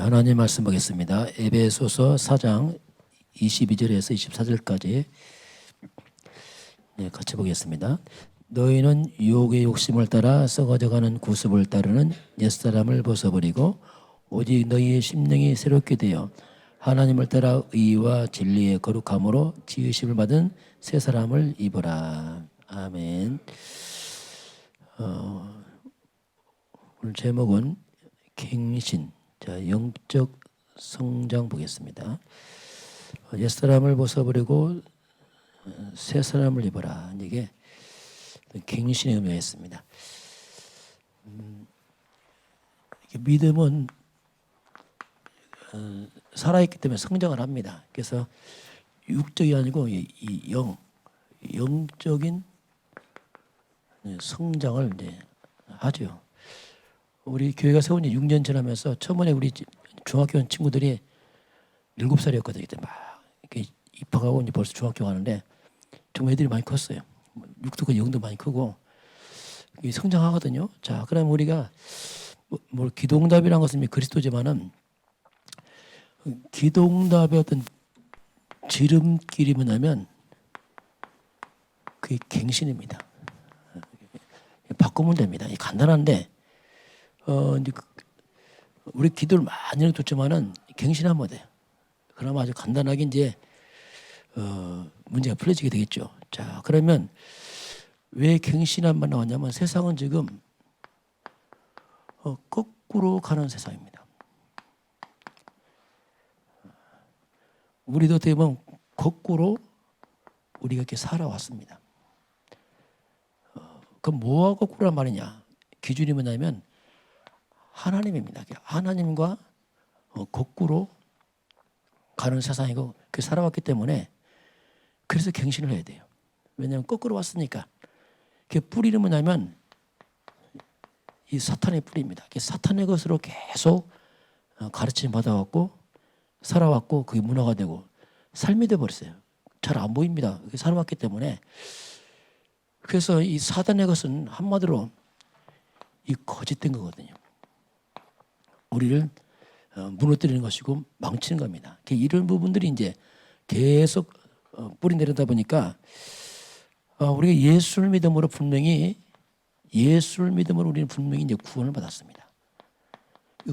하나님 말씀 보겠습니다. 에베소서 4장 22절에서 24절까지 같이 보겠습니다. 너희는 유혹의 욕심을 따라 썩어져가는 구습을 따르는 옛사람을 벗어버리고 오직 너희의 심령이 새롭게 되어 하나님을 따라 의와 진리의 거룩함으로 지으심을 받은 새 사람을 입어라. 아멘. 오늘 제목은 갱신, 영적 성장 보겠습니다. 옛사람을 벗어버리고 새 사람을 입어라. 이게 갱신의 의미가 있습니다. 믿음은 살아있기 때문에 성장을 합니다. 그래서 육적이 아니고 이 영적인 성장을 이제 하죠. 우리 교회가 세운 지 6년 지나면서 처음에 우리 중학교 친구들이 7살이었거든요. 그때 막 이렇게 입학하고 이제 벌써 중학교 가는데 정말 애들이 많이 컸어요. 6도 그 영도 많이 크고 성장하거든요. 자, 그럼 우리가 뭐 기도응답이라는 것은 그리스도지만은 기도응답의 어떤 지름길이 뭐냐면 그게 갱신입니다. 바꾸면 됩니다. 간단한데 이제 우리 기도를 많이 해뒀지만은 갱신하면 돼요. 그러면 아주 간단하게 이제 문제가 풀어지게 되겠죠. 자, 그러면 왜 갱신함만 나왔냐면 세상은 지금 거꾸로 가는 세상입니다. 우리도 어떻게 보면 거꾸로 우리가 이렇게 살아왔습니다. 그럼 뭐가 거꾸로란 말이냐? 기준이 뭐냐면 하나님입니다. 하나님과 거꾸로 가는 세상이고 그렇게 살아왔기 때문에 그래서 갱신을 해야 돼요. 왜냐하면 거꾸로 왔으니까. 그게 뿌리는 뭐냐면 이 사탄의 뿌리입니다. 사탄의 것으로 계속 가르침 받아왔고 살아왔고 그게 문화가 되고 삶이 돼버렸어요. 잘 안 보입니다. 살아왔기 때문에. 그래서 이 사단의 것은 한마디로 이 거짓된 거거든요. 우리를 무너뜨리는 것이고 망치는 겁니다. 이런 부분들이 이제 계속 뿌리 내려다 보니까 우리가 예수를 믿음으로 분명히 우리는 분명히 이제 구원을 받았습니다.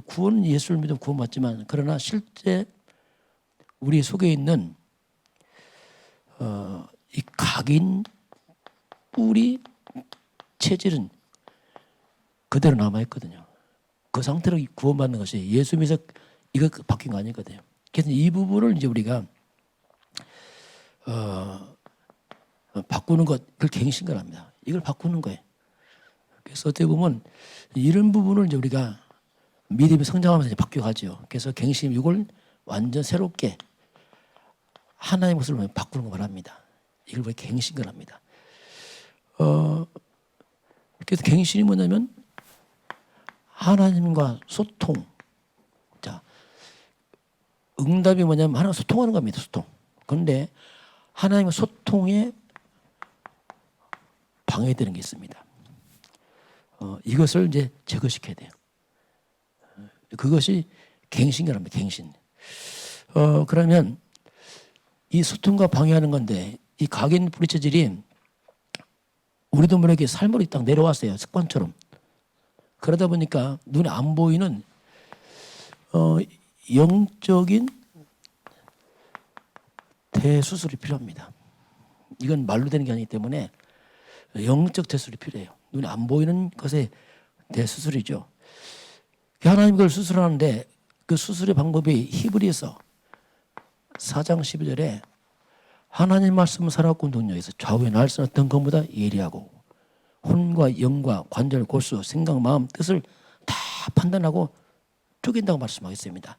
구원은 예수를 믿으면 구원받지만 그러나 실제 우리 속에 있는 이 각인 뿌리 체질은 그대로 남아있거든요. 그 상태로 구원받는 것이 예수 믿어서 이거 바뀐 거 아니거든요. 그래서 이 부분을 이제 우리가 바꾸는 것, 그걸 갱신을 합니다. 이걸 바꾸는 거예요. 그래서 어떻게 보면 이런 부분을 이제 우리가 믿음이 성장하면서 이제 바뀌어가죠. 그래서 갱신, 이걸 완전 새롭게 하나님의 것을 바꾸는 거 말합니다. 이걸 왜 갱신을 합니다. 그래서 갱신이 뭐냐면 하나님과 소통. 자, 응답이 뭐냐면 하나님과 소통하는 겁니다. 소통. 그런데 하나님과 소통에 방해되는 게 있습니다. 이것을 이제 제거시켜야 돼요. 그것이 갱신이랍니다. 갱신. 그러면 이 소통과 방해하는 건데 이 각인 뿌리 체질이 우리도 모르게 삶으로 딱 내려왔어요. 습관처럼. 그러다 보니까 눈에 안 보이는 영적인 대수술이 필요합니다. 이건 말로 되는 게 아니기 때문에 영적 대수술이 필요해요. 눈에 안 보이는 것의 대수술이죠. 하나님 그걸 수술하는데 그 수술의 방법이 히브리서 4장 12절에 하나님 말씀은 살아있고 능력에서 좌우의 날선 어떤 것보다 예리하고 혼과 영과 관절, 골수, 생각, 마음, 뜻을 다 판단하고 쪼갠다고 말씀하겠습니다.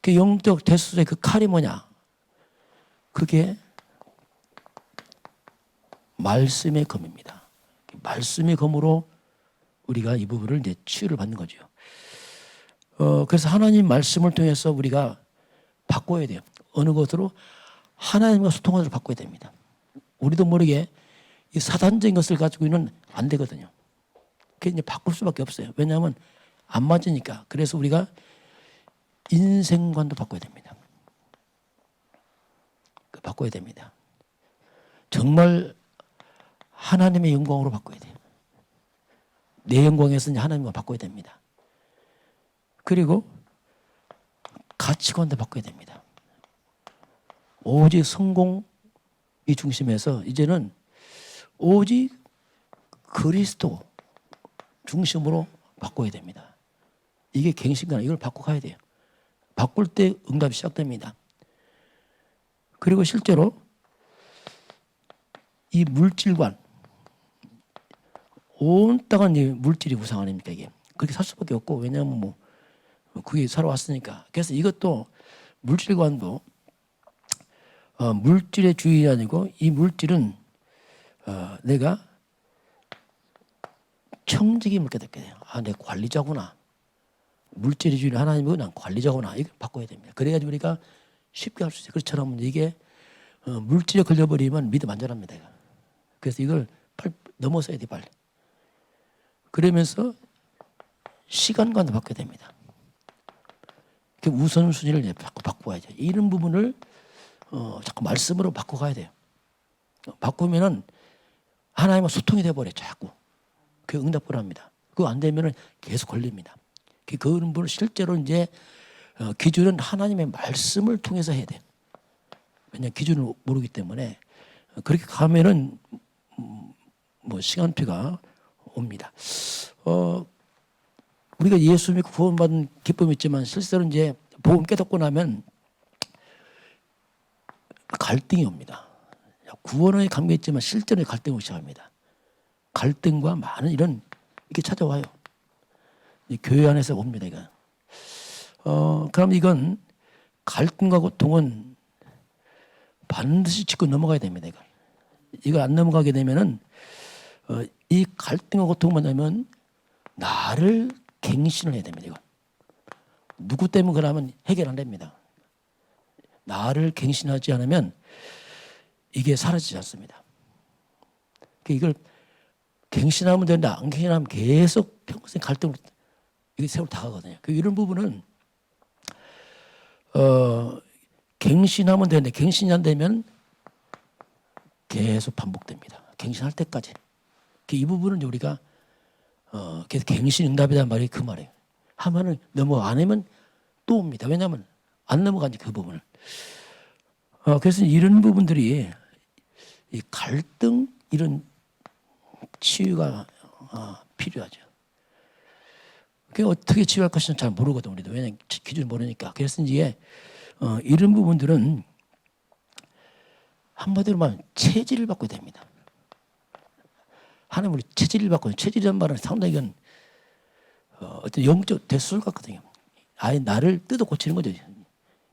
그 영적 대수술의 그 칼이 뭐냐? 그게 말씀의 검입니다. 말씀의 검으로 우리가 이 부분을 이제 치유를 받는 거죠. 그래서 하나님 말씀을 통해서 우리가 바꿔야 돼요. 어느 것으로? 하나님과 소통하도록 바꿔야 됩니다. 우리도 모르게 이 사단적인 것을 가지고는 안 되거든요. 그게 이제 바꿀 수밖에 없어요. 왜냐하면 안 맞으니까. 그래서 우리가 인생관도 바꿔야 됩니다. 바꿔야 됩니다. 정말 하나님의 영광으로 바꿔야 돼요. 내 영광에서 하나님과 바꿔야 됩니다. 그리고 가치관도 바꿔야 됩니다. 오직 성공이 중심에서 이제는 오직 그리스도 중심으로 바꿔야 됩니다. 이게 갱신관, 이걸 바꿔 가야 돼요. 바꿀 때 응답이 시작됩니다. 그리고 실제로 이 물질관, 온 땅은 이제 물질이 우상 아닙니까 이게. 그렇게 살 수밖에 없고, 왜냐하면 뭐 그게 살아왔으니까. 그래서 이것도 물질관도 물질의 주인이 아니고 이 물질은 내가 청지기를 깨닫게 돼요. 아, 내가 관리자구나. 물질의 주인 하나님이고 난 관리자구나. 이걸 바꿔야 됩니다. 그래야지 우리가 쉽게 할 수 있어요. 그렇지 않으면 이게 물질에 걸려버리면 믿음 안 자랍니다. 그래서 이걸 넘어서야 돼 빨리. 그러면서 시간관도 바꿔야 됩니다. 우선순위를 자꾸 바꿔야죠. 이런 부분을 자꾸 말씀으로 바꿔가야 돼요. 바꾸면은 하나님과 소통이 돼버려요. 자꾸. 그 응답을 합니다. 그거 안 되면은 계속 걸립니다. 그런 분을 실제로 이제 기준은 하나님의 말씀을 통해서 해야 돼요. 왜냐하면 기준을 모르기 때문에 그렇게 가면은 뭐 시간표가 옵니다. 우리가 예수 믿고 구원받은 기쁨이 있지만 실제로 이제 복음 깨닫고 나면 갈등이 옵니다. 구원에 감격했지만 실제로 갈등이 오기 시작합니다. 갈등과 많은 이런 이렇게 찾아와요. 교회 안에서 옵니다. 이거. 그럼 이건 갈등과 고통은 반드시 짚고 넘어가야 됩니다. 이걸 안 넘어가게 되면은 이 갈등과 고통만 하면 나를 갱신을 해야 됩니다. 이건. 누구 때문에 그러면 해결 안 됩니다. 나를 갱신하지 않으면 이게 사라지지 않습니다. 이걸 갱신하면 되는데 안 갱신하면 계속 평생 갈등으로 이게 세월 다 가거든요. 이런 부분은 갱신하면 되는데 갱신이 안 되면 계속 반복됩니다. 갱신할 때까지. 이 부분은 우리가 계속 갱신 응답이란 말이 그 말이에요. 하면은 넘어가 안 하면 또 옵니다. 왜냐하면 안 넘어가니 그 부분을. 그래서 이런 부분들이 이 갈등 이런 치유가 필요하죠. 그게 어떻게 치유할 것인지 잘 모르거든 우리도. 왜냐하면 기준을 모르니까. 그래서 이제 이런 부분들은 한마디로 말하면 체질을 바꿔야 됩니다. 하나님 우리 체질을 바꿔요. 체질이란 말은 상당히 이건 어떤 영적 대수술 같거든요. 아예 나를 뜯어 고치는 거죠.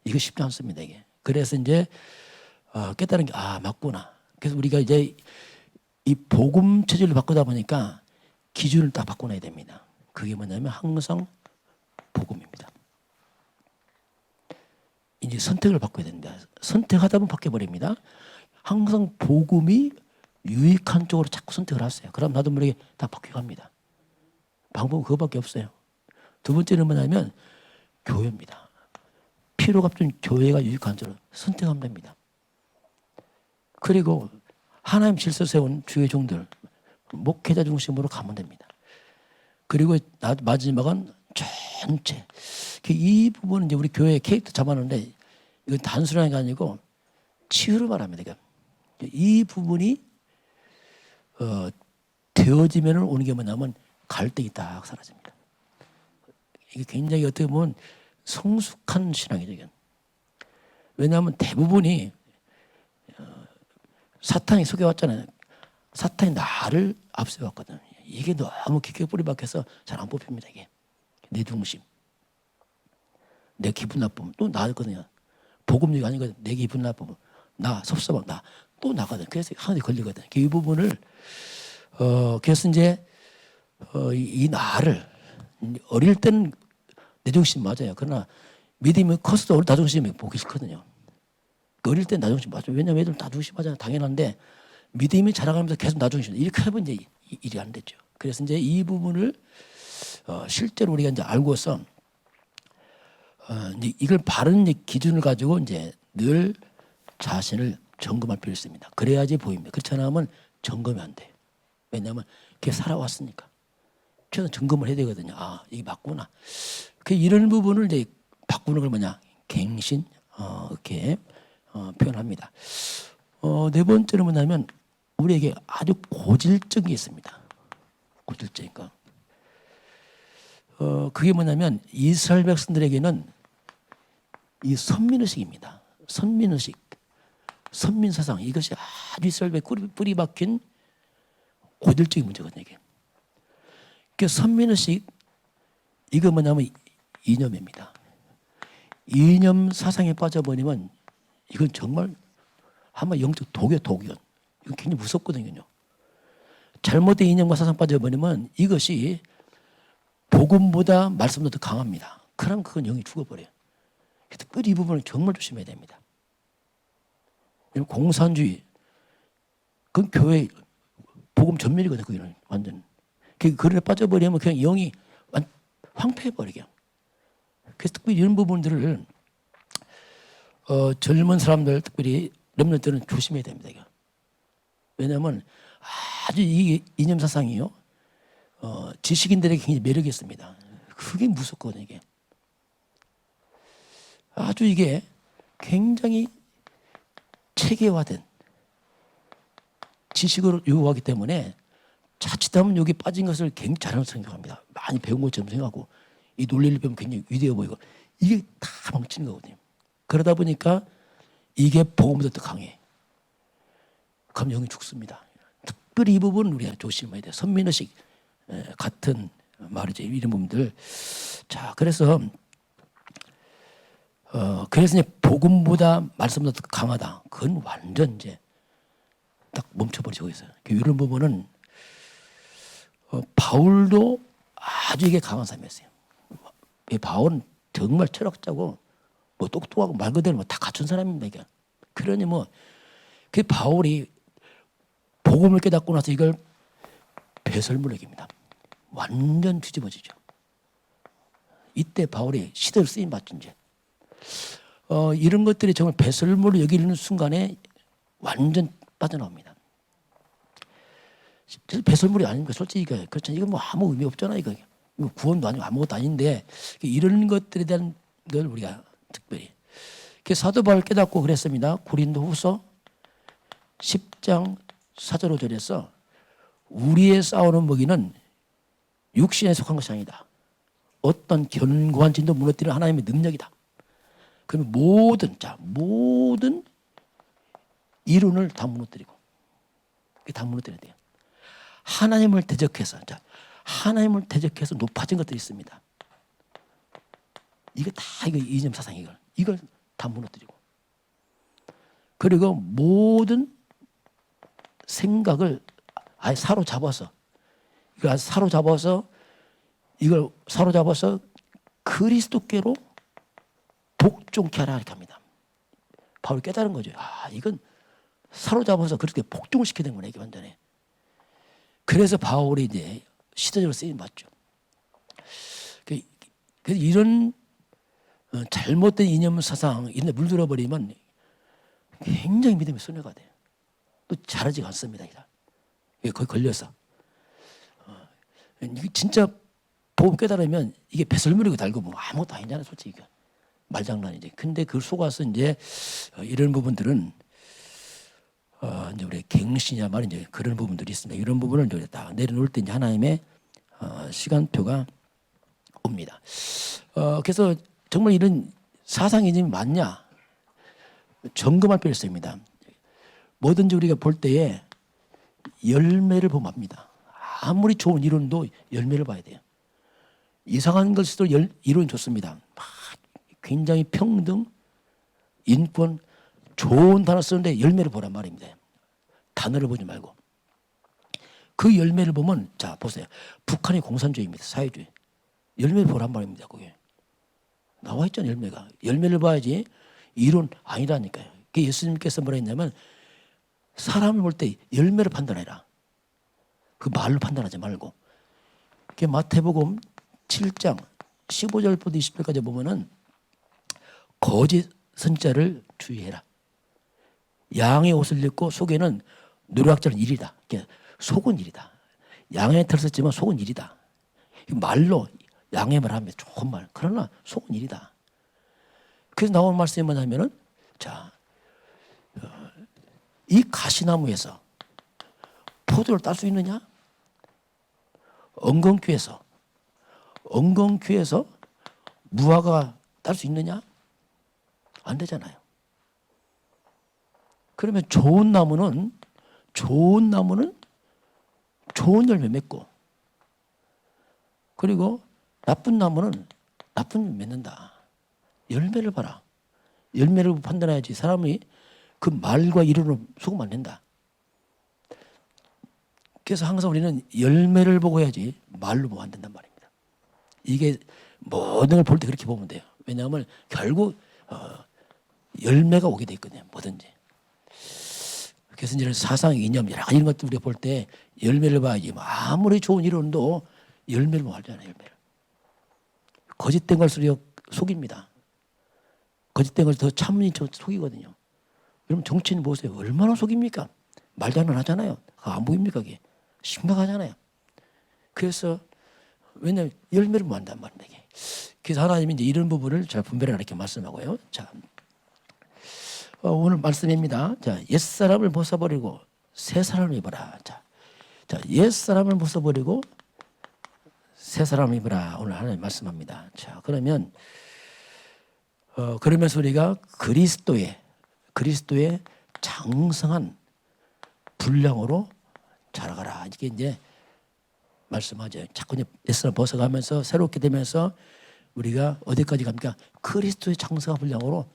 이거 쉽지 않습니다 이게. 그래서 이제 깨달은 게 맞구나. 그래서 우리가 이제 이 복음 체질을 바꾸다 보니까 기준을 딱 바꿔놔야 됩니다. 그게 뭐냐면 항상 복음입니다. 이제 선택을 바꿔야 됩니다. 선택하다 보면 바뀌어버립니다. 항상 복음이 유익한 쪽으로 자꾸 선택을 하세요. 그럼 나도 모르게 다 바뀌어갑니다. 방법은 그거밖에 없어요. 두 번째는 뭐냐면 교회입니다. 필요가 없는 교회가 유익한 쪽으로 선택하면 됩니다. 그리고 하나님 질서 세운 주의 종들 목회자 중심으로 가면 됩니다. 그리고 마지막은 전체. 이 부분은 이제 우리 교회 캐릭터 잡았는데 이건 단순한 게 아니고 치유를 말합니다. 이 부분이 되어지면 오는 게 뭐냐면 갈등이 딱 사라집니다. 이게 굉장히 어떻게 보면 성숙한 신앙이죠. 이건. 왜냐하면 대부분이 사탄이 속여왔잖아요. 사탄이 나를 앞세웠거든. 이게 너무 깊게 뿌리 박혀서 잘 안 뽑힙니다. 이게 내 중심, 내 기분 나쁘면 또 나거든요. 복음이 아니거든. 내 기분 나쁘면 나 섭섭하면 나 또 나거든. 그래서 하나님 걸리거든. 이 부분을 그래서 이제 이 나를 어릴 때는 내 중심 맞아요. 그러나 믿음이 커서도 나 중심이 보기 싫거든요. 어릴 때 나 중심 맞아요. 왜냐면 애들 나 중심 하잖아요. 당연한데 믿음이 자라가면서 계속 나 중심 이렇게 하면 이제 일이 안 되죠. 그래서 이제 이 부분을 실제로 우리가 이제 알고서 이제 이걸 바른 이제 기준을 가지고 이제 늘 자신을 점검할 필요 있습니다. 그래야지 보입니다. 그렇지 않으면 점검이 안 돼. 왜냐하면 그게 살아왔으니까. 최소한 점검을 해야 되거든요. 아, 이게 맞구나. 그 이런 부분을 이제 바꾸는 걸 뭐냐? 갱신 이렇게 표현합니다. 네 번째는 뭐냐면 우리에게 아주 고질적인 게 있습니다. 고질적인 거. 그게 뭐냐면 이스라엘 백성들에게는 이 선민의식입니다. 선민의식, 선민사상 이것이 아주 이스라엘 백성에 뿌리 박힌 고질적인 문제거든요. 이게. 그 선민의식 이거 뭐냐면 이념입니다. 이념 사상에 빠져버리면 이건 정말 한번 영적 독이요. 이건 굉장히 무섭거든요. 잘못된 이념과 사상 빠져버리면 이것이 복음보다 말씀보다 더 강합니다. 그럼 그건 영이 죽어버려요. 특별히 이 부분을 정말 조심해야 됩니다. 공산주의 그건 교회 복음 전멸이거든요. 그게는 완전. 그런데 빠져버리면 그냥 영이 황폐해버리게. 그래서 특별히 이런 부분들을 젊은 사람들 특별히 렘넌트들은 조심해야 됩니다. 이거. 왜냐하면 아주 이 이념 사상이요. 지식인들에게 굉장히 매력이 있습니다. 그게 무섭거든요. 이게. 아주 이게 굉장히 체계화된 지식을 요구하기 때문에 자칫하면 여기 빠진 것을 굉장히 잘하는 생각합니다. 많이 배운 것처럼 생각하고 이 논리를 배우면 굉장히 위대해 보이고 이게 다 멍치는 거거든요. 그러다 보니까 이게 복음보다 더 강해. 그럼 영이 죽습니다. 특별히 이 부분은 우리가 조심해야 돼요. 선민의식 같은 말이죠. 이런 부분들. 자, 그래서 이제 복음보다 말씀보다 더 강하다. 그건 완전 이제 딱 멈춰버리고 있어요. 이런 부분은 바울도 아주 이게 강한 사람이었어요. 이 바울은 정말 철학자고 뭐 똑똑하고 말 그대로 뭐 다 갖춘 사람입니다. 이게. 그러니 그 바울이 복음을 깨닫고 나서 이걸 배설물액입니다. 완전 뒤집어지죠. 이때 바울이 시대를 쓰임 받죠. 이제. 이런 것들이 정말 배설물을 여기는 순간에 완전 빠져나옵니다. 배설물이 아닙니까? 솔직히 그렇죠. 이거 뭐 아무 의미 없잖아. 이거 구원도 아니고 아무것도 아닌데 이런 것들에 대한 걸 우리가 특별히 사도 바울 깨닫고 그랬습니다. 고린도후서 10장 4절 5절에서 우리의 싸우는 무기는 육신에 속한 것이 아니다. 어떤 견고한 진도 무너뜨리는 하나님의 능력이다. 그러면 모든 이론을 다 무너뜨리고 다 무너뜨려야 돼요. 하나님을 대적해서 높아진 것들이 있습니다. 이거 이념 사상 이걸 다 무너뜨리고 그리고 모든 생각을 아예 사로잡아서 이걸 사로잡아서 그리스도께로 복종케 하라 이렇게 합니다. 바울이 깨달은 거죠. 이건 사로잡아서 그렇게 복종을 시켜야 되는구나 이게 완전히. 그래서 바울이 이제 시대적으로 쓰임 받죠. 그래서 이런 잘못된 이념 사상 이런 데 물들어 버리면 굉장히 믿음이 손해가 돼요. 또 잘하지가 않습니다. 거기 걸려서 이게 진짜 복음 깨달으면 이게 배설물이고 달고 뭐 아무것도 아니잖아요. 솔직히 말장난이지. 근데 그걸 속아서 이제 이런 부분들은 이제 우리 갱신이야 말이 이제 그런 부분들이 있습니다. 이런 부분을 이제 딱 내려놓을 때 이제 하나님의 시간표가 옵니다. 그래서 정말 이런 사상이즘이 맞냐 점검할 필요가 있습니다. 뭐든지 우리가 볼 때에 열매를 보면 압니다. 아무리 좋은 이론도 열매를 봐야 돼요. 이상한 것도 이론이 좋습니다. 굉장히 평등, 인권, 좋은 단어 쓰는데 열매를 보란 말입니다. 단어를 보지 말고. 그 열매를 보면 자 보세요. 북한이 공산주의입니다. 사회주의. 열매를 보란 말입니다. 그게. 나와 있잖아요. 열매가. 열매를 봐야지 이론 아니라니까요. 예수님께서 뭐라 했냐면 사람을 볼 때 열매를 판단해라. 그 말로 판단하지 말고. 마태복음 7장 15절부터 20절까지 보면은 거짓 선지자를 주의해라. 양의 옷을 입고 속에는 노략자는 일이다. 속은 일이다. 양의 털 썼지만 속은 일이다. 말로 양의 말 하면 좋은 말. 그러나 속은 일이다. 그래서 나온 말씀이 뭐냐면은 자, 이 가시나무에서 포도를 딸 수 있느냐? 엉겅퀴에서 무화과 딸 수 있느냐? 안 되잖아요. 그러면 좋은 나무는 좋은 열매 맺고, 그리고 나쁜 나무는 나쁜 열매 맺는다. 열매를 봐라. 열매를 판단해야지 사람이 그 말과 이론으로 속으면 안 된다. 그래서 항상 우리는 열매를 보고 해야지 말로 보면 안 된단 말입니다. 이게 모든 걸 볼 때 그렇게 보면 돼요. 왜냐하면 결국 열매가 오게 돼 있거든요. 뭐든지. 그래서 이제 사상, 이념 여러 가지 이런 것들 우리가 볼 때 열매를 봐야지. 아무리 좋은 이론도 열매를 못 알잖아요. 열매를. 거짓된 걸수록 속입니다. 거짓된 걸 더 참으니 속이거든요. 여러분 정치인 보세요. 얼마나 속입니까? 말도 안 하잖아요. 안 보입니까? 그게 심각하잖아요. 그래서 왜냐하면 열매를 못 한단 말이에요. 그래서 하나님이 이제 이런 부분을 잘 분별하라 이렇게 말씀하고요. 자, 오늘 말씀입니다. 자, 옛사람을 벗어버리고 새 사람을 입어라. 자, 옛사람을 벗어버리고 새 사람을 입어라. 오늘 하나님 말씀합니다. 자, 그러면 그러면서 우리가 그리스도의 장성한 분량으로 자라가라. 이게 이제 말씀하죠. 자꾸 이제 옛사람 벗어가면서 새롭게 되면서 우리가 어디까지 갑니까? 그리스도의 장성한 분량으로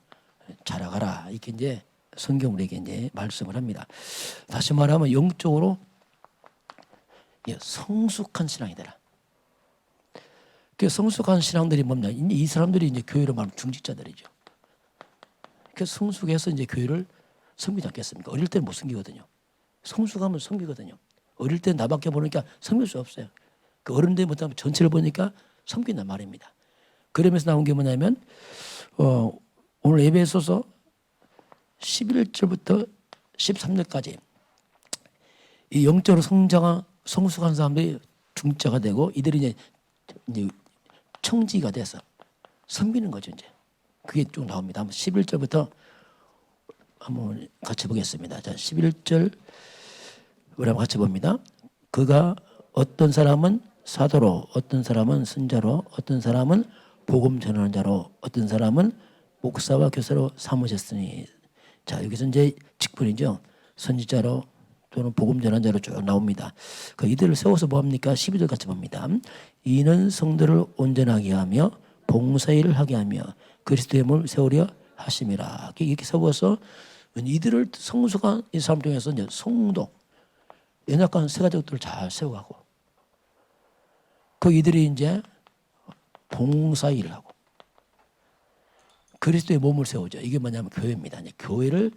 자라가라. 이렇게 이제 성경 우리에게 이제 말씀을 합니다. 다시 말하면 영적으로 성숙한 신앙이 되라. 그 성숙한 신앙들이 뭐냐? 이 사람들이 이제 교회로 말하면 중직자들이죠. 그 성숙해서 이제 교회를 섬기지 않겠습니까? 어릴 때는 못 섬기거든요. 성숙하면 섬기거든요. 어릴 때 나밖에 보니까 섬길 수 없어요. 그 어른들이 못하면 전체를 보니까 섬긴단 말입니다. 그러면서 나온 게 뭐냐면 오늘 에베소서 11절부터 13절까지 이 영적으로 성숙한 사람들이 중자가 되고 이들이 이제 청지가 돼서 섬기는 거죠. 이제 그게 쭉 나옵니다. 한번 11절부터 한번 같이 보겠습니다. 자, 11절 우리 한번 같이 봅니다. 그가 어떤 사람은 사도로, 어떤 사람은 선자로, 어떤 사람은 복음 전하는 자로, 어떤 사람은 목사와 교사로 삼으셨으니. 자, 여기서 이제 직분이죠. 선지자로 또는 복음 전하는 자로 쭉 나옵니다. 그 이들을 세워서 뭐 합니까? 12절 같이 봅니다. 이는 성도를 온전하게 하며 봉사일을 하게 하며 그리스도의 몸을 세우려 하심이라. 이렇게 세워서 이들을 성숙한 이 사람 중에서 이제 성도, 연약한 세 가족들을 잘 세워가고 그 이들이 이제 봉사일을 하고 그리스도의 몸을 세우죠. 이게 뭐냐면 교회입니다. 이제 교회를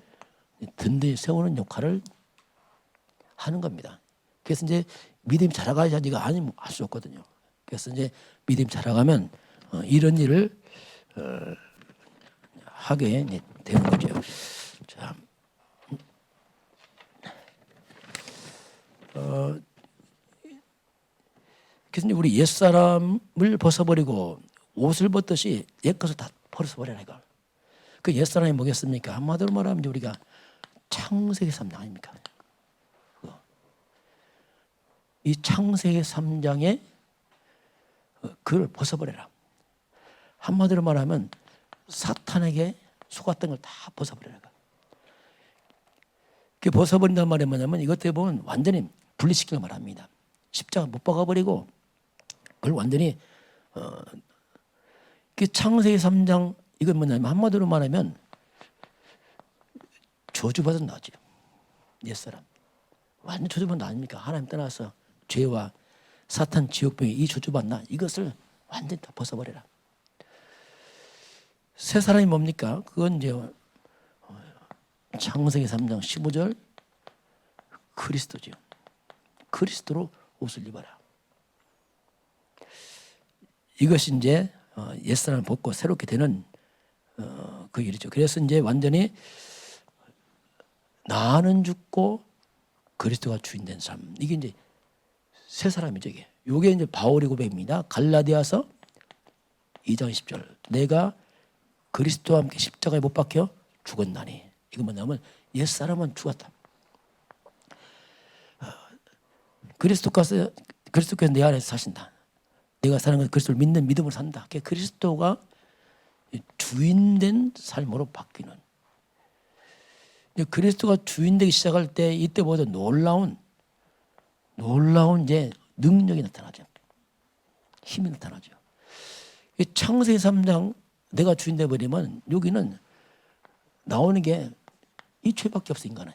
든든히 세우는 역할을 하는 겁니다. 그래서 이제 믿음이 자라가야지가 아니면 할 수 없거든요. 그래서 이제 믿음이 자라가면 이런 일을 하게 되는 거죠. 자, 그래서 이제 우리 옛사람을 벗어버리고 옷을 벗듯이 옛것을 다 벗어버려라 이거. 그 옛사람이 뭐겠습니까? 한마디로 말하면 이제 우리가 창세기 3장 아닙니까? 이 창세기 3장에 그걸 벗어버려라. 한마디로 말하면 사탄에게 속았던 걸 다 벗어버려라. 그 벗어버린단 말이 뭐냐면 이것 때문에 보면 완전히 분리시키는 걸 말합니다. 십자가 못 박아버리고 그걸 완전히 그 창세기 3장 이건 뭐냐면 한마디로 말하면 저주받은 나죠. 옛사람. 완전 저주받은 나 아닙니까? 하나님 떠나서 죄와 사탄 지옥병이 이 저주받나 이것을 완전히 다 벗어버려라. 새 사람이 뭡니까? 그건 이제 창세기 3장 15절 그리스도죠. 그리스도로 옷을 입어라. 이것이 이제 옛사람을 벗고 새롭게 되는 그 일이죠. 그래서 이제 완전히 나는 죽고 그리스도가 주인된 삶. 이게 이제 새 사람이죠. 이게 이제 바울의 고백입니다. 갈라디아서 2장 10절. 내가 그리스도와 함께 십자가에 못 박혀 죽었나니. 이거 뭐냐면 옛사람은 죽었다. 그리스도께서 내 안에서 사신다. 내가 사는 건 그리스도를 믿는 믿음으로 산다. 그리스도가 주인된 삶으로 바뀌는. 그리스도가 주인되기 시작할 때 이때보다 놀라운 이제 능력이 나타나죠. 힘이 나타나죠. 창세기 3장 내가 주인 돼 버리면 여기는 나오는 게 이 죄밖에 없어 인간은.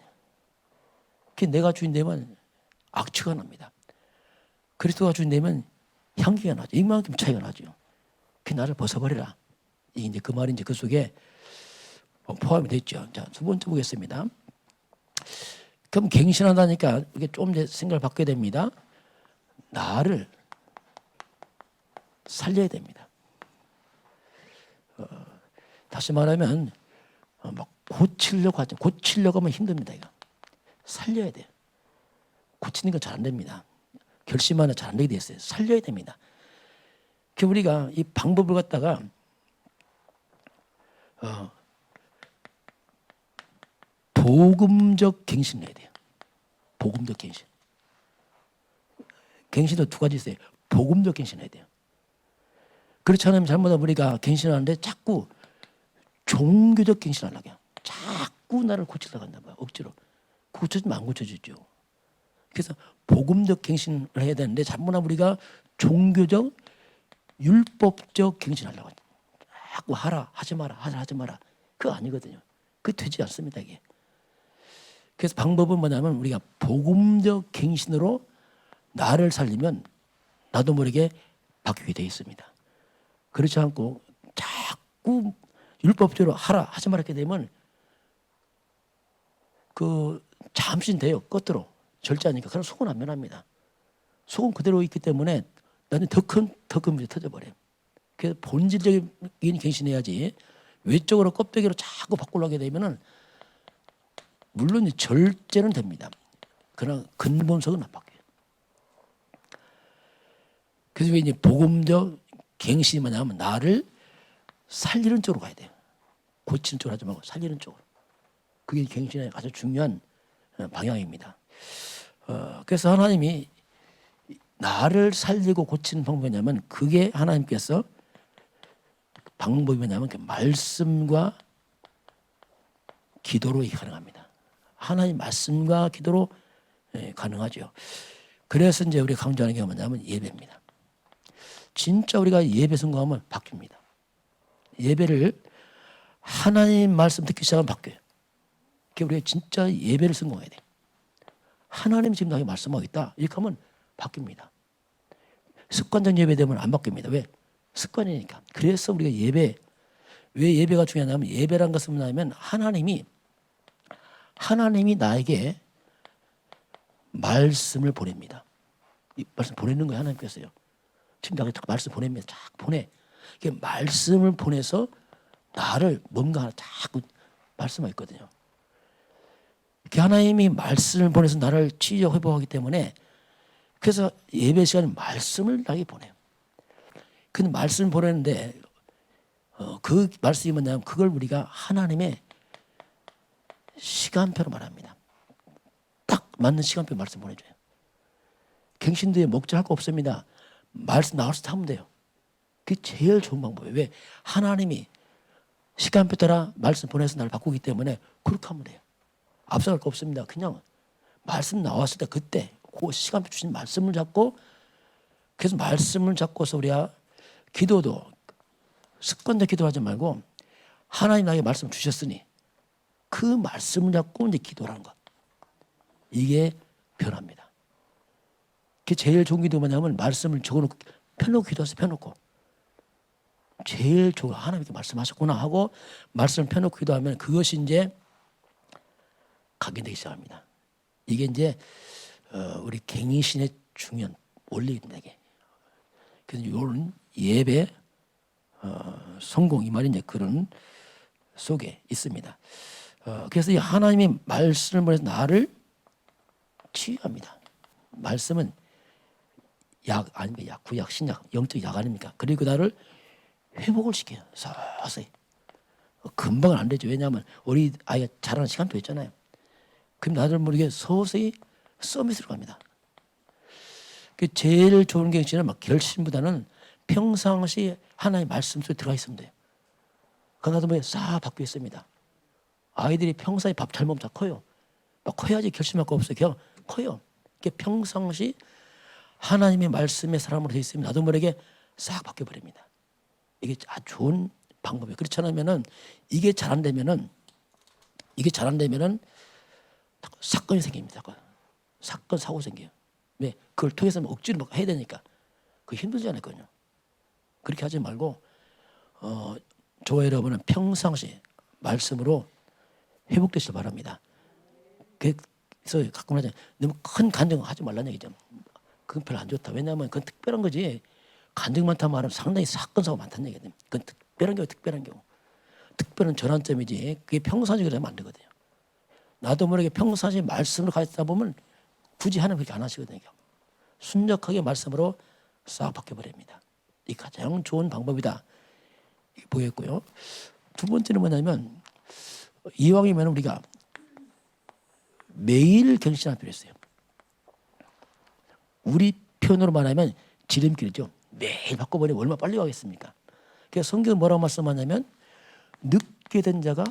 내가 주인 되면 악취가 납니다. 그리스도가 주인 되면 향기가 나죠. 이만큼 차이가 나죠. 나를 벗어버리라. 이제 그 말이 이제 그 속에 포함이 됐죠. 자, 두 번째 보겠습니다. 그럼 갱신한다니까 이게 좀 이제 생각을 바꿔야 됩니다. 나를 살려야 됩니다. 다시 말하면 막 고치려고 하면 힘듭니다. 이거 살려야 돼요. 고치는 건 잘 안 됩니다. 결심하면 잘 안 되게 돼 있어요. 살려야 됩니다. 우리가 이 방법을 갖다가 복음적 갱신을 해야 돼요. 복음적 갱신. 갱신도 두 가지 있어요. 복음적 갱신을 해야 돼요. 그렇지 않으면 잘못하면 우리가 갱신하는데 자꾸 종교적 갱신을 하려고 해요. 자꾸 나를 고치려고 한다 봐요. 억지로. 고쳐지면 안 고쳐지죠. 그래서 복음적 갱신을 해야 되는데 잘못하면 우리가 종교적 율법적 갱신하려고 하죠. 자꾸 하라 하지 마라 하지 마라. 그거 아니거든요. 그게 되지 않습니다. 이게. 그래서 방법은 뭐냐면 우리가 복음적 갱신으로 나를 살리면 나도 모르게 바뀌게 되어 있습니다. 그렇지 않고 자꾸 율법적으로 하라 하지 말게 되면 그 잠시 돼요. 끝으로 절제하니까 그럼 속은 안 변합니다. 속은 그대로 있기 때문에 나는 더 큰 문제 터져버려요. 그래서 본질적인 갱신해야지 외적으로 껍데기로 자꾸 바꾸려고 되면은 물론 절제는 됩니다. 그러나 근본성은 안 바뀌어요. 그래서 이제 복음적 갱신이 뭐냐면 나를 살리는 쪽으로 가야 돼요. 고치는 쪽으로 하지 말고 살리는 쪽으로. 그게 갱신의 아주 중요한 방향입니다. 그래서 하나님이 나를 살리고 고치는 방법이 뭐냐면 그게 하나님께서 방법이 뭐냐면 그 말씀과 기도로 가능합니다. 하나님 말씀과 기도로 가능하죠. 그래서 이제 우리가 강조하는 게 뭐냐면 예배입니다. 진짜 우리가 예배 성공하면 바뀝니다. 예배를 하나님 말씀 듣기 시작하면 바뀌어요. 그러니까 우리가 진짜 예배를 성공해야 돼요. 하나님이 지금 나에게 말씀하고 있다. 이렇게 하면 바뀝니다. 습관적 예배되면 안 바뀝니다. 왜? 습관이니까. 그래서 우리가 왜 예배가 중요하냐면 예배란 것은 뭐냐면 하나님이 나에게 말씀을 보냅니다. 이 말씀 보내는 거예요. 하나님께서요. 지금 나에게 말씀 보냅니다. 쫙 보내. 이게 말씀을 보내서 나를 뭔가 하나 자꾸 말씀하고 있거든요. 이렇게 하나님이 말씀을 보내서 나를 치유하고 회복하기 때문에 그래서 예배 시간에 말씀을 나에게 보내요. 근데 말씀을 보내는데 그 말씀이 뭐냐면 그걸 우리가 하나님의 시간표로 말합니다. 딱 맞는 시간표 말씀 보내줘요. 갱신도에 목적할 거 없습니다. 말씀 나와서 하면 돼요. 그게 제일 좋은 방법이에요. 왜? 하나님이 시간표 따라 말씀 보내서 나를 바꾸기 때문에 그렇게 하면 돼요. 앞서갈 거 없습니다. 그냥 말씀 나왔을 때 그때 그 시간표 주신 말씀을 잡고 그래서 말씀을 잡고서 우리가 기도도 습관적 기도하지 말고 하나님 나에게 말씀 주셨으니 그 말씀을 잡고 이제 기도하는 것. 이게 변합니다. 그게 제일 좋은 기도 뭐냐면 말씀을 적어놓고 펴놓고 기도하세요. 펴놓고. 제일 좋은 하나님께 말씀하셨구나 하고 말씀을 펴놓고 기도하면 그것이 이제 각인되기 시작합니다. 이게 이제 우리 갱신의 중요한 원리입니다. 이게. 그래서 이런 예배 성공 이 말이 이제 그런 속에 있습니다. 그래서 이 하나님의 말씀을 보내서 나를 치유합니다. 말씀은 약 아닙니까? 약, 구약, 신약, 영적 약 아닙니까? 그리고 나를 회복을 시켜요. 서서히. 금방은 안 되죠. 왜냐하면 우리 아이가 자라는 시간도 있잖아요. 그럼 나를 모르게 서서히 서밋으로 갑니다. 제일 좋은 경치는 막 결심보다는 평상시 하나님의 말씀 속에 들어가 있으면 돼요. 그러다 보면 싹 바뀌어 있습니다. 아이들이 평상시 밥 잘 먹으면 다 커요. 막 커야지 결심할 거 없어요. 그냥 커요. 평상시 하나님의 말씀의 사람으로 되어 있으면 나도 모르게 싹 바뀌어 버립니다. 이게 아주 좋은 방법이에요. 그렇지 않으면은 이게 잘 안 되면은 사건이 생깁니다. 사건 사고 생겨요. 왜? 그걸 통해서 억지로 막 해야 되니까 그 힘들잖아요. 그렇게 하지 말고 저와 여러분은 평상시 말씀으로 회복되시길 바랍니다. 그래서 가끔 하잖아요. 너무 큰 간증을 하지 말라는 얘기죠. 그건 별로 안 좋다. 왜냐하면 그건 특별한 거지. 간증 많다는 말은 상당히 사건 사고 많다는 얘기거든요. 그건 특별한 경우. 특별한 전환점이지. 그게 평상시 그러면 안 되거든요. 나도 모르게 평상시 말씀을 가지다 보면 굳이 하나님 그렇게 안 하시거든요. 순적하게 말씀으로 싹 바뀌어버립니다. 이 가장 좋은 방법이다 보였고요. 두 번째는 뭐냐면 이왕이면 우리가 매일 경신할 필요 있어요. 우리 표현으로 말하면 지름길이죠. 매일 바꿔버리면 얼마나 빨리 가겠습니까? 그래서 성경은 뭐라고 말씀하냐면 늦게 된 자가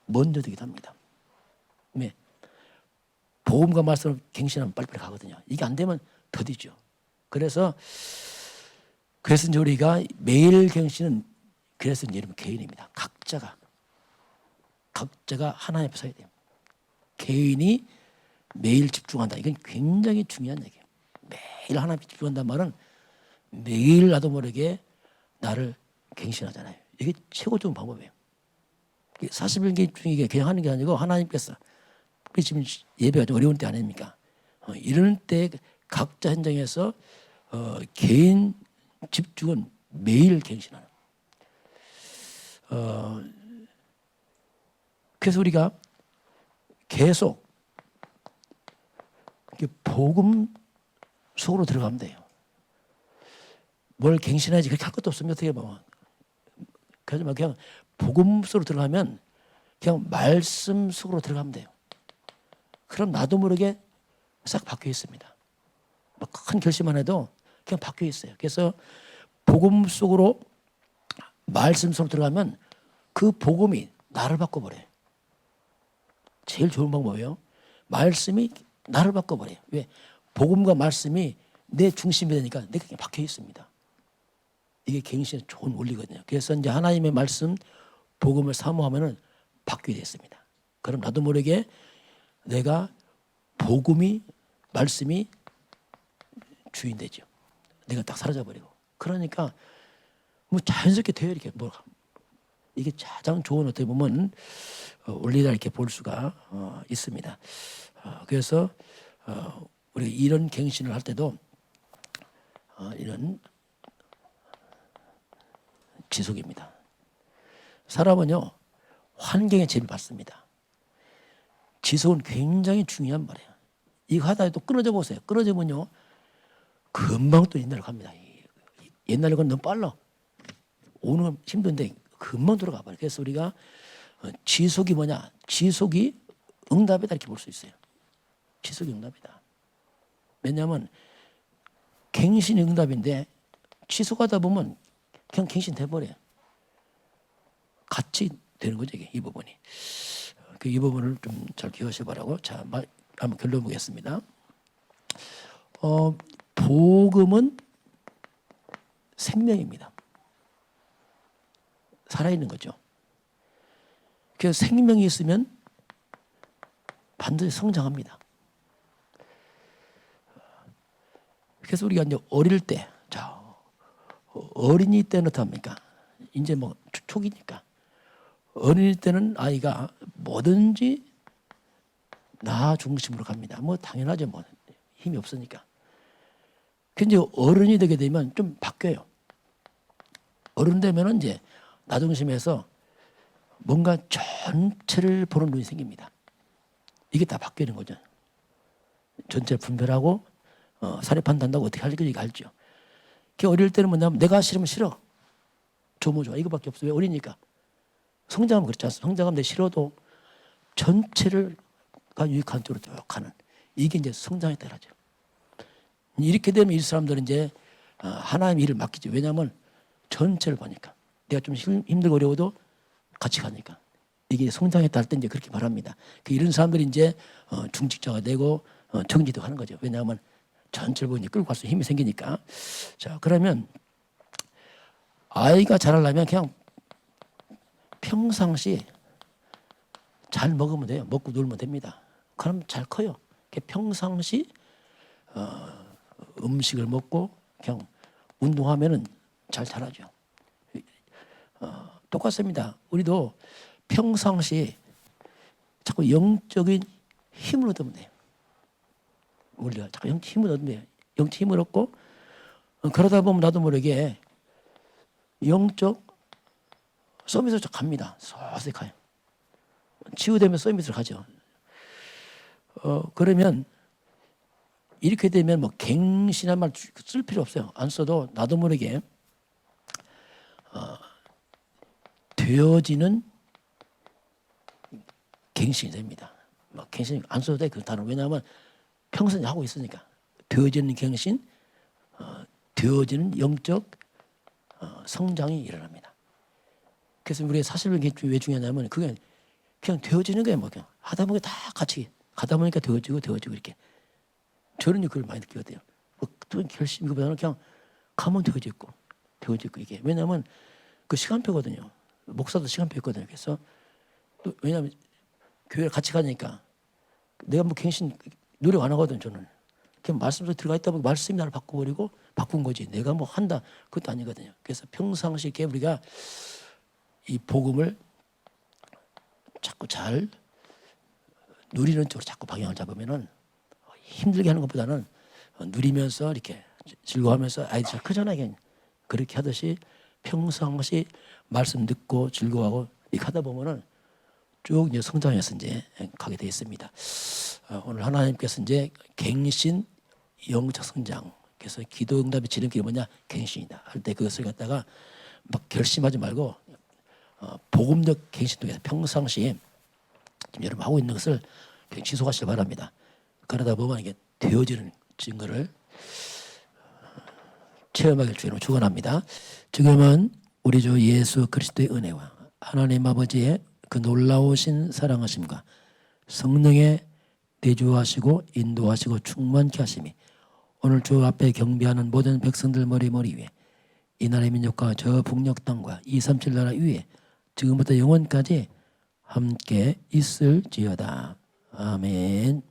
먼저 되기도 합니다. 네. 복음과 말씀을 갱신하면 빨리빨리 가거든요. 이게 안 되면 더디죠. 그래서 이제 우리가 매일 갱신은 그래서 이제 여러분 개인입니다. 각자가 하나님 앞에 서야 돼요. 개인이 매일 집중한다. 이건 굉장히 중요한 얘기예요. 매일 하나님 앞에 집중한다는 말은 매일 나도 모르게 나를 갱신하잖아요. 이게 최고 좋은 방법이에요. 40일 중에 그냥 하는 게 아니고 하나님께서 지금 예배가 좀 어려운 때 아닙니까? 이런 때 각자 현장에서 개인 집중은 매일 갱신하는. 그래서 우리가 계속 복음 속으로 들어가면 돼요. 뭘 갱신하지 그렇게 할 것도 없으면 어떻게 보면. 그래서 그냥 복음 속으로 들어가면 그냥 말씀 속으로 들어가면 돼요. 그럼 나도 모르게 싹 바뀌어 있습니다. 큰 결심만 해도 그냥 바뀌어 있어요. 그래서 복음 속으로 말씀 속으로 들어가면 그 복음이 나를 바꿔버려요. 제일 좋은 방법이에요. 말씀이 나를 바꿔버려요. 왜? 복음과 말씀이 내 중심이 되니까 내가 그냥 박혀 있습니다. 이게 갱신의 좋은 원리거든요. 그래서 이제 하나님의 말씀, 복음을 사모하면은 바뀌게 됐습니다. 그럼 나도 모르게 내가 복음이 말씀이 주인 되죠. 내가 딱 사라져버리고. 그러니까 뭐 자연스럽게 돼요. 이렇게 뭐 이게 가장 좋은 어떻게 보면 원리다 이렇게 볼 수가 있습니다. 그래서 우리가 이런 갱신을 할 때도 이런 지속입니다. 사람은요 환경에 재미받습니다. 지속은 굉장히 중요한 말이에요. 이거 하다 또 끊어져 보세요. 끊어지면요 금방 또 옛날로 갑니다. 옛날에 건 너무 빨라. 오는 건 힘든데 금방 들어가 버려요. 그래서 우리가 지속이 뭐냐? 지속이 응답이다 이렇게 볼 수 있어요. 지속이 응답이다. 왜냐하면 갱신이 응답인데 지속하다 보면 그냥 갱신 돼버려요. 같이 되는 거죠 이게 이 부분이. 이 부분을 좀 잘 기억하시기 바라고. 자, 한번 결론 보겠습니다. 복음은 생명입니다. 살아있는 거죠. 그래서 생명이 있으면 반드시 성장합니다. 그래서 우리가 이제 어릴 때, 자, 어린이 때는 어떻습니까? 이제 뭐 초기니까. 어린이 때는 아이가 뭐든지 나 중심으로 갑니다. 뭐 당연하죠. 뭐 힘이 없으니까. 근데 어른이 되게 되면 좀 바뀌어요. 어른 되면은 이제 나 중심에서 뭔가 전체를 보는 눈이 생깁니다. 이게 다 바뀌는 거죠. 전체를 분별하고 사례 판단한다고 어떻게 할지 이거 알죠. 그 어릴 때는 뭐냐면 내가 싫으면 싫어. 좋으면 좋아. 이거밖에 없어. 왜? 어리니까. 성장하면 그렇지 않습니까? 성장하면 내 싫어도 전체를 가 유익한 쪽으로 쭉 가는 이게 이제 성장에 따라죠. 이렇게 되면 이 사람들은 이제 하나님의 일을 맡기죠. 왜냐하면 전체를 보니까 내가 좀 힘들고 어려워도 같이 가니까 이게 성장에 따를 때 이제 그렇게 말합니다. 이런 사람들이 이제 중직자가 되고 정지도 하는 거죠. 왜냐하면 전체를 보니 끌고 갈 수 힘이 생기니까. 자, 그러면 아이가 자라려면 그냥 평상시 잘 먹으면 돼요. 먹고 놀면 됩니다. 그럼 잘 커요. 평상시 음식을 먹고 그냥 운동하면은 잘 자라죠. 똑같습니다. 우리도 평상시 자꾸 영적인 힘을 얻으면 돼요. 우리가 자꾸 영적 힘을 얻으면 돼요. 영적 힘을 얻고 그러다 보면 나도 모르게 영적 서밋으로 갑니다. 서서히 가요. 치유되면 서밋으로 가죠. 그러면 이렇게 되면 뭐 갱신한 말 쓸 필요 없어요. 안 써도 나도 모르게 되어지는 갱신이 됩니다. 뭐 갱신 안 써도 돼 그 단어. 왜냐하면 평생 하고 있으니까 되어지는 갱신, 되어지는 영적 성장이 일어납니다. 그래서 우리가 사실 왜 중요하냐면 그게 그냥 되어지는 거예요. 뭐 그냥 하다 보니까 다 같이 가다 보니까 되어지고 이렇게. 저는 그걸 많이 느끼거든요. 어떤 결심이보다는 그냥 가면 되어지고 이게. 왜냐하면 그 시간표거든요. 목사도 시간표였거든요. 그래서 또 왜냐하면 교회를 같이 가니까 내가 뭐 갱신 노력 안 하거든 저는. 그냥 말씀 속에 들어가 있다 보니 말씀이 나를 바꾼 거지. 내가 뭐 한다 그것도 아니거든요. 그래서 평상시에 이렇게 우리가 이 복음을 자꾸 잘 누리는 쪽으로 자꾸 방향을 잡으면은 힘들게 하는 것보다는 누리면서 이렇게 즐거워하면서 아이들 잘 크잖아요. 그렇게 하듯이 평상시 말씀 듣고 즐거워하고 이렇게 하다 보면은 쭉 이제 성장해서 이제 가게 되어 있습니다. 오늘 하나님께서 이제 갱신 영적 성장. 그래서 기도 응답의 지름길이 뭐냐? 갱신이다. 할 때 그것을 갖다가 막 결심하지 말고 복음적 갱신 통해서 평상시에 지금 여러분 하고 있는 것을 그냥 지속하시길 바랍니다. 그러다 보면 이게 되어지는 증거를 체험하길 주님으로 축원합니다. 지금은 우리 주 예수 그리스도의 은혜와 하나님 아버지의 그 놀라우신 사랑하심과 성령의 내주하시고 인도하시고 충만케 하심이 오늘 주 앞에 경배하는 모든 백성들 머리 위에 이 나라의 민족과 저 북녘 땅과 237 나라 위에 지금부터 영원까지 함께 있을지어다. 아멘.